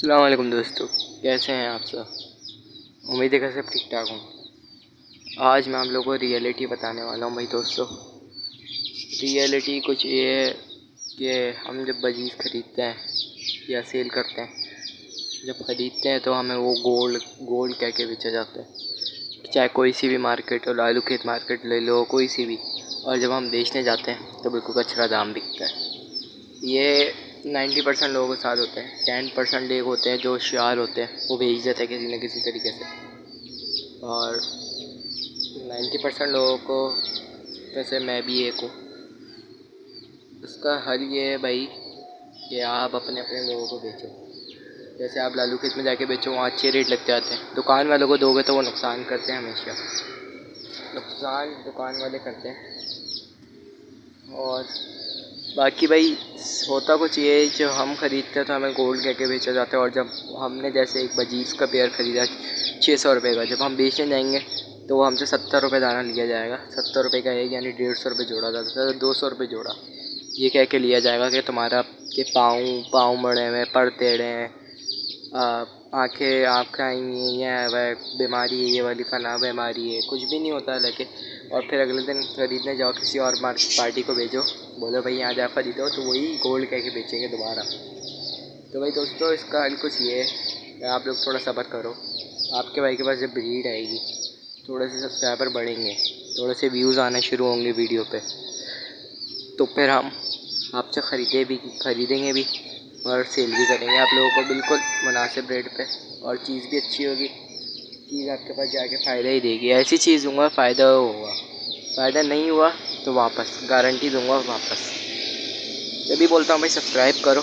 अस्सलाम वालेकुम दोस्तों, कैसे हैं आप सब। उम्मीद है कि सब ठीक ठाक हों। आज मैं आप लोगों को रियलिटी बताने वाला हूं भाई दोस्तों। रियलिटी कुछ ये है कि हम जब बजीज ख़रीदते हैं या सेल करते हैं, जब ख़रीदते हैं तो हमें वो गोल्ड गोल्ड कह के बेचा जाता है। चाहे कोई सी भी मार्केट हो, लालू खेत मार्केट ले लो, कोई सी भी। और जब हम बेचने जाते हैं तो बिल्कुल अच्छा दाम बिकता है। ये 90% लोगों के साथ होते हैं। 10% लोग होते हैं जो होशियार होते हैं, वो बेच देते हैं किसी न किसी तरीके से। और 90% लोगों को, जैसे मैं भी एक हूँ, उसका हल ये है भाई कि आप अपने अपने लोगों को बेचो। जैसे आप लालू खेत में जाके बेचो, वहाँ अच्छे रेट लग जाते हैं। दुकान वालों को दोगे तो वो नुकसान करते हैं, हमेशा नुकसान दुकान वाले करते हैं। और बाकी भाई होता कुछ ये है, जब हम ख़रीदते हैं तो हमें गोल्ड कह के बेचा जाता है। और जब हमने जैसे एक बजीज़ का पेयर ख़रीदा 600 रुपये का, जब हम बेचने जाएंगे तो वो हमसे 70 रुपये दाना लिया जाएगा। 70 रुपये का एक, यानी 150 रुपये जोड़ा, ज़्यादा से ज़्यादा 200 रुपये जोड़ा। ये कह के लिया जाएगा कि तुम्हारा के पाँव मड़े हुए, पर टेढ़े हैं, आँखें आई हुई हैं, ये वह बीमारी है, ये वाली फला बीमारी है, कुछ भी नहीं होता लेके। और फिर अगले दिन ख़रीदने जाओ, किसी और पार्टी को भेजो, बोलो भाई यहाँ जा ख़रीदो, तो वही गोल्ड कह के बेचेंगे दोबारा। तो भाई दोस्तों, इसका हल कुछ ये है कि आप लोग थोड़ा सब्र करो। आपके भाई के पास जब ब्रीड आएगी, थोड़े से सब्सक्राइबर बढ़ेंगे, थोड़े से व्यूज़ आने शुरू होंगे वीडियो पे, तो फिर हम आपसे ख़रीदेंगे भी और सेल भी करेंगे आप लोगों को बिल्कुल मुनासिब रेट पे। और चीज़ भी अच्छी होगी, चीज़ आपके पास जाके फ़ायदा ही देगी। ऐसी चीज़ दूँगा फ़ायदा होगा, फ़ायदा नहीं हुआ तो वापस गारंटी दूँगा वापस। जब भी बोलता हूँ भाई सब्सक्राइब करो,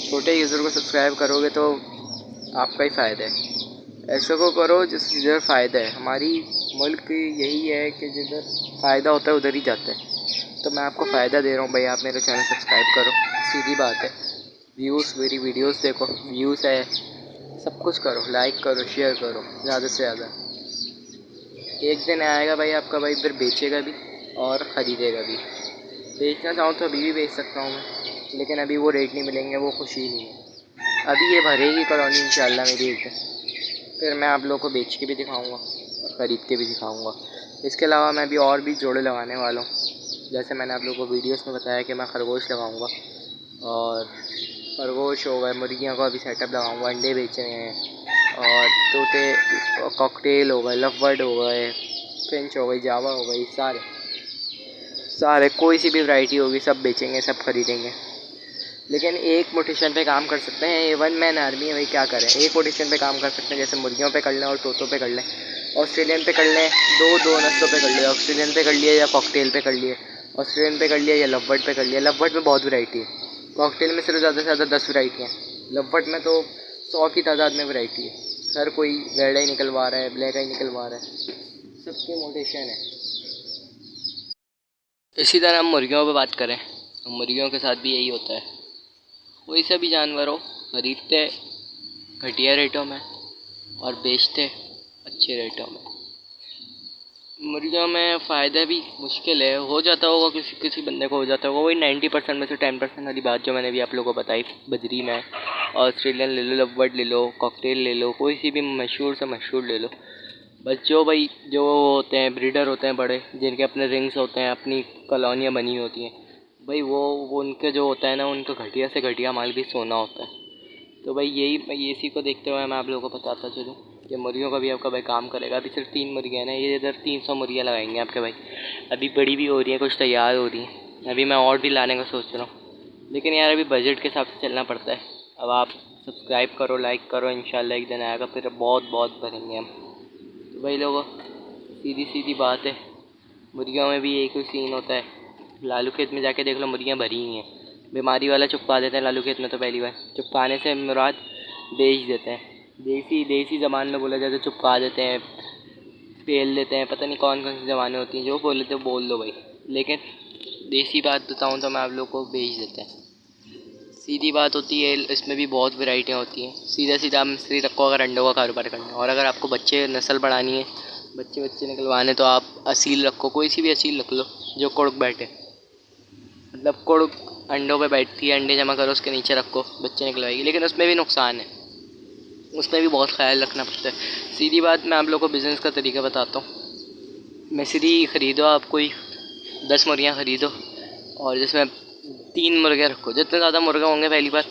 छोटे यूज़र को सब्सक्राइब करोगे तो आपका ही फ़ायदा है। ऐसे को करो जिधर फ़ायदा है। हमारी मुल्क यही है कि जिधर फ़ायदा होता है उधर ही जाते हैं। तो मैं आपको फ़ायदा दे रहा हूँ भाई, आप मेरा चैनल सब्सक्राइब करो, सीधी बात है। व्यूज़, मेरी वीडियोस देखो, व्यूज़ है, सब कुछ करो, लाइक करो, शेयर करो ज़्यादा से ज़्यादा। एक दिन आएगा भाई आपका भाई फिर बेचेगा भी और ख़रीदेगा भी। बेचना चाहूँ तो अभी भी बेच सकता हूँ मैं, लेकिन अभी वो रेट नहीं मिलेंगे, वो खुशी नहीं है। अभी ये भरेगी कॉलोनी इंशाल्लाह मेरी एक दिन, फिर मैं आप लोगों को बेच के भी दिखाऊँगा और ख़रीद के भी दिखाऊँगा। इसके अलावा मैं अभी और भी जोड़े लगाने वाला हूँ। जैसे मैंने आप लोगों को वीडियोस में बताया कि मैं खरगोश लगाऊंगा, और खरगोश हो गए, मुर्गियों का भी सेटअप लगाऊंगा, अंडे बेचने हैं, और तोते, कॉकटेल हो गए, लव बर्ड हो गए, फिंच हो गई, जावा हो गई, सारे कोई सी भी वैरायटी होगी सब बेचेंगे, सब खरीदेंगे। लेकिन एक मोटिवेशन पे काम कर सकते हैं, ये वन मैन आर्मी है भाई, क्या करें। एक मोटिवेशन पे काम कर सकते हैं, जैसे मुर्गियों पे कर लें और तोतों पे कर लें, ऑस्ट्रेलियन पे कर लें, दो नस्लों पे कर लिया, ऑस्ट्रेलियन पे कर लिया या कॉकटेल पे कर लिए, ऑस्ट्रेलियन पे कर लिया या लव बर्ड पे कर लिया। लव बर्ड में बहुत वैरायटी है, कॉकटेल में सिर्फ ज़्यादा से ज़्यादा 10 वैरायटी हैं, लव बर्ड में तो 100 की तादाद में वैरायटी है। हर कोई रेड आई निकलवा रहा है, ब्लैक आई निकलवा रहा है, सबके मोटिवेशन है। इसी तरह हम मुर्गियों पे बात करें तो मुर्गियों के साथ भी यही होता है। कोई सा भी जानवर हो, खरीदते घटिया रेटों में और बेचते अच्छे रेटों में। मुर्गियों में फ़ायदा भी मुश्किल है, हो जाता होगा किसी किसी बंदे को, हो जाता होगा। वही 90% में से 10% वाली बात जो मैंने भी आप लोगों को बताई, बजरी में ऑस्ट्रेलियन ले लो, लव बर्ड ले लो, कॉकटेल ले लो, कोई सी भी मशहूर से मशहूर ले लो। बस जो भाई जो होते हैं ब्रीडर होते हैं बड़े, जिनके अपने रिंग्स होते हैं, अपनी कॉलोनियाँ बनी होती हैं भाई, वो उनके जो होता है ना, उनका घटिया से घटिया माल भी सोना होता है। तो भाई यही इसी को देखते हुए मैं आप लोगों को बताता चलूँ कि मुर्गियों का भी आपका भाई काम करेगा। अभी सिर्फ 3 मुर्गियाँ हैं, ये इधर 300 मुर्गियाँ लगाएंगे आपके भाई। अभी बड़ी भी हो रही हैं, कुछ तैयार हो रही हैं, अभी मैं और भी लाने का सोच रहा हूँ। लेकिन यार अभी बजट के हिसाब से चलना पड़ता है। अब आप सब्सक्राइब करो, लाइक करो, इंशाल्लाह एक दिन आएगा फिर बहुत बहुत भरेंगे हम। तो भाई लोगों, सीधी सीधी बात है, मुर्गियों में भी यही कोई सीन होता है। लालू खेत में जाके देख लो, मुर्गियाँ भरी हुई हैं। बीमारी वाला चुपका देते हैं लालू खेत में, तो पहली बार चुपकाने से मुराद बेच देते हैं। देसी देसी ज़बान में बोला जाए तो चुपका देते हैं, पेल देते हैं, पता नहीं कौन कौन सी ज़बानें होती हैं, जो बोले तो बोल दो भाई। लेकिन देसी बात बताऊँ तो मैं आप लोग को बेच देते हैं। सीधी बात होती है, इसमें भी बहुत वैरायटियाँ होती हैं। सीधा सीधा आप मिस्त्री रखो अगर अंडों का कारोबार करना है, और अगर आपको बच्चे नस्ल बढ़ानी है, बच्चे बच्चे निकलवाने, तो आप असील रखो, कोई सी भी असील रख लो जो कुड़क बैठे, मतलब कुड़क अंडों पे बैठती है, अंडे जमा करो उसके नीचे रखो, बच्चे निकलवाएगी। लेकिन उसमें भी नुकसान है, उसमें भी बहुत ख्याल रखना पड़ता है। सीधी बात, मैं आप लोगों को बिज़नेस का तरीका बताता हूँ। मिस्री ख़रीदो, आप कोई 10 मुर्गियाँ ख़रीदो और जिसमें 3 मुर्गे रखो। जितने ज़्यादा मुर्गे होंगे, पहली बात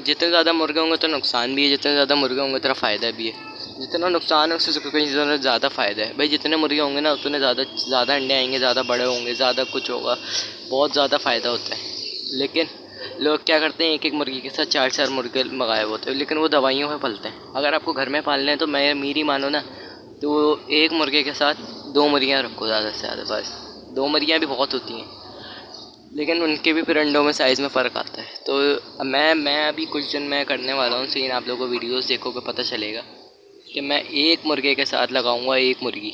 जितने ज़्यादा मुर्गे होंगे तो नुकसान भी है, जितने ज़्यादा मुर्गे होंगे उतना फ़ायदा भी है। जितना नुकसान है उससे कहीं ज़्यादा फ़ायदा है भाई। जितने मुर्गे होंगे ना उतने ज़्यादा अंडे आएंगे, ज़्यादा बड़े होंगे, ज़्यादा कुछ होगा, बहुत ज़्यादा फ़ायदा होता है। लेकिन लोग क्या करते हैं, एक एक मुर्गी के साथ 4 मुर्गे मंगाए होते हैं, लेकिन वो दवाइयों में पलते हैं। अगर आपको घर में पालने हैं तो मैं मेरी मानो ना, तो एक मुर्गे के साथ 2 मुर्गियाँ रखो ज़्यादा से ज़्यादा, बस 2 मुर्गियाँ भी बहुत होती हैं, लेकिन उनके भी फिर अंडों में साइज़ में फ़र्क आता है। तो मैं अभी कुछ दिन में करने वाला हूँ सीन, आप लोगों को वीडियोस देखोगे पता चलेगा कि मैं एक मुर्गे के साथ लगाऊंगा एक मुर्गी।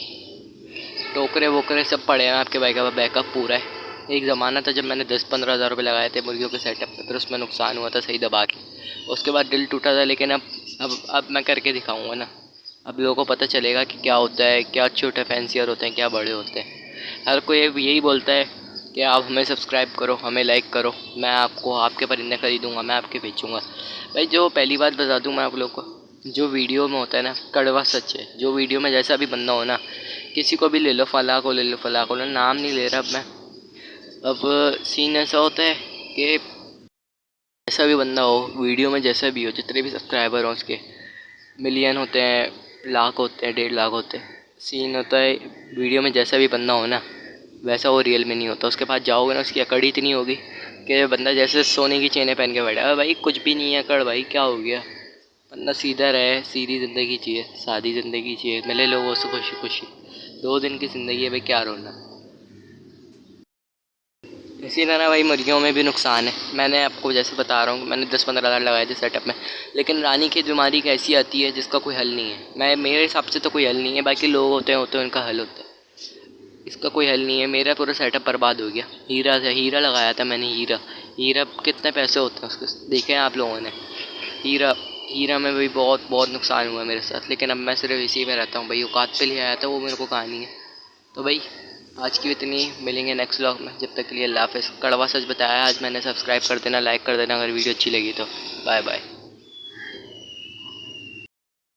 टोकरे वोकरे सब पड़े हैं आपके बैकअप पूरा है। एक ज़माना था जब मैंने 10-15 हज़ार रुपये लगाए थे मुर्गियों के सेटअप पे, फिर उसमें नुकसान हुआ था सही दबा के, उसके बाद दिल टूटा था। लेकिन अब मैं करके दिखाऊंगा ना, अब लोगों को पता चलेगा कि क्या होता है, क्या छोटे फैंसियर होते हैं, क्या बड़े होते हैं। हर कोई यही बोलता है कि आप हमें सब्सक्राइब करो, हमें लाइक करो, मैं आपको आपके परिंदे खरीदूँगा, मैं आपके बेचूँगा। भाई जो पहली बात बता दूँ मैं आप लोग को, जो वीडियो में होता है ना कड़वा सच है। जो वीडियो में जैसा भी बंदा हो ना, किसी को भी ले लो, फलां को ले लो, फलां को, नाम नहीं ले रहा अब मैं। अब सीन ऐसा होता है कि जैसा भी बंदा हो, वीडियो में जैसा भी हो, जितने भी सब्सक्राइबर हों उसके मिलियन होते हैं, लाख होते हैं, 1.5 लाख होते हैं। सीन होता है वीडियो में जैसा भी बंदा हो ना, वैसा वो रियल में नहीं होता। उसके पास जाओगे ना, उसकी अकड़ इतनी होगी कि बंदा जैसे सोने की चेनें पहन के बैठा है। भाई कुछ भी नहीं है अकड़, भाई क्या हो गया, बंदा सीधा रहे, सीधी ज़िंदगी चाहिए, सादी ज़िंदगी चाहिए, मिले लोगों से खुशी खुशी। 2 दिन की ज़िंदगी है भाई, क्या रोना। इसी तरह भाई मुर्गियों में भी नुकसान है। मैंने आपको जैसे बता रहा हूँ, मैंने 10-15 हज़ार लगाए थे सेटअप में, लेकिन रानीखेत बीमारी एक ऐसी आती है जिसका कोई हल नहीं है। मेरे हिसाब से तो कोई हल नहीं है, बाकी लोग होते हैं उनका हल होता है, इसका कोई हल नहीं है। मेरा पूरा सेटअप बर्बाद हो गया। हीरा लगाया था मैंने, हीरा कितने पैसे होते हैं उसके, देखे हैं आप लोगों ने। हीरा हीरा में भी बहुत बहुत नुकसान हुआ मेरे साथ, लेकिन अब मैं सिर्फ इसी में रहता हूँ भाई। औकात पे ले आया था वो, मेरे को कहानी है। तो भाई आज की इतनी, मिलेंगे नेक्स्ट व्लॉग में, जब तक के लिए अल्लाह हाफ़िज़। कड़वा सच बताया आज मैंने, सब्सक्राइब कर देना, लाइक कर देना अगर वीडियो अच्छी लगी तो। Bye bye.